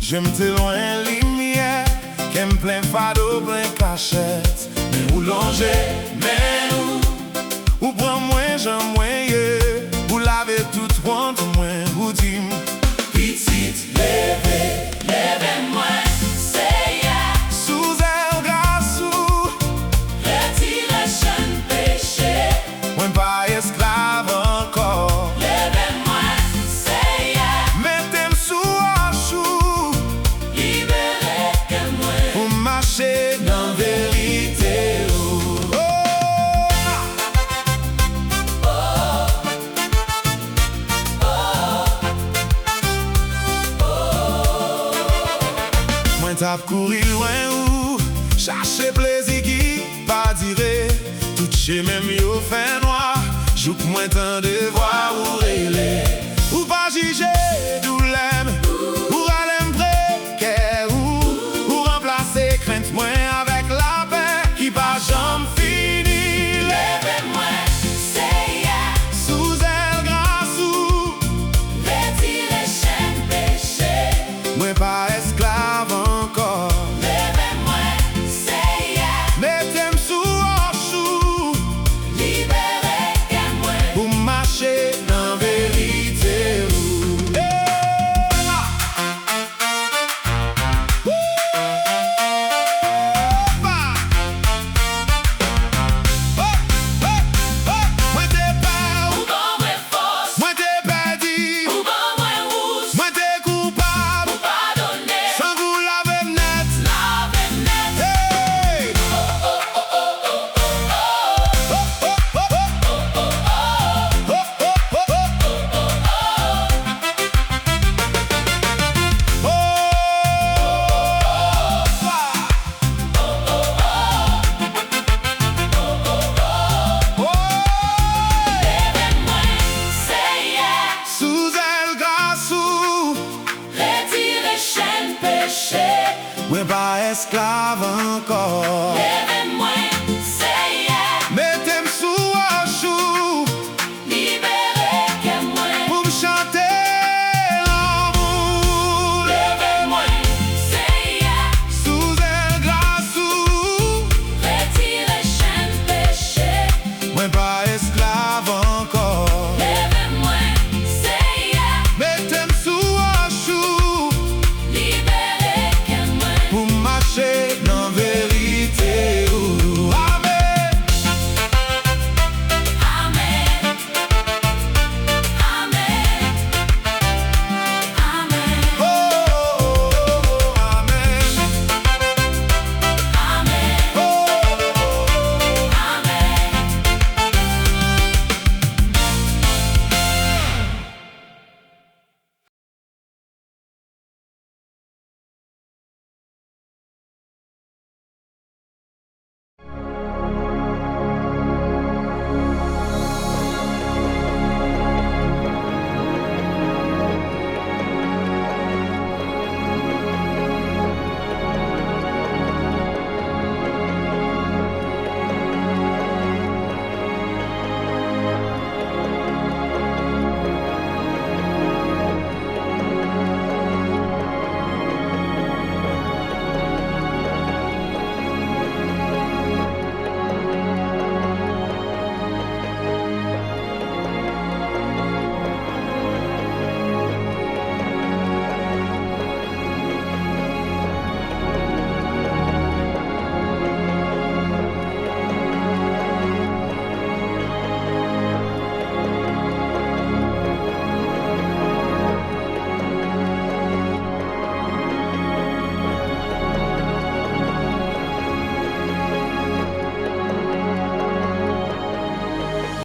J'aime te loin lumière, qu'aime plein fado, plein cachette. Mais où longer, mais où prend moins, j'en moyen. Vous l'avez tout honte, moins, vous dites petite, levez, Levez-moi, c'est ya. sous elle grâce ou Retirez chaîne péché. moins pas esclave encore. Levez-moi, c'est ya. Mettez-moi sous un chou Libérez que moi. pour marcher dans vérité. Moi t'ap courir loin ou chercher plaisir qui pas dire. Tout chez même yo fait noir. Jouk moins tant de voir ou relais. Ou pas juger d'où l'aime. Ou aller précaire ou remplacer crainte moins avec la paix qui pas jamais fini. Levez-moi, c'est ya. Sous elle grâce ou Retirez chaîne péché. moins pas esclave encore. Levez-moi, c'est ya. Mettez-moi sous un chou Libérez que moi. pour marcher dans vérité. Moi t'es pas, Ou bon moi force. moi t'es perdu, Ou bon moi rousse. moi t'es coupable, Pardonnez. sans vous laver net. Lavez net. Hey! Levez-moi, c'est ya. Sous elle grâce ou Retirez chaîne péché. ouais pas esclave encore. Levez-moi,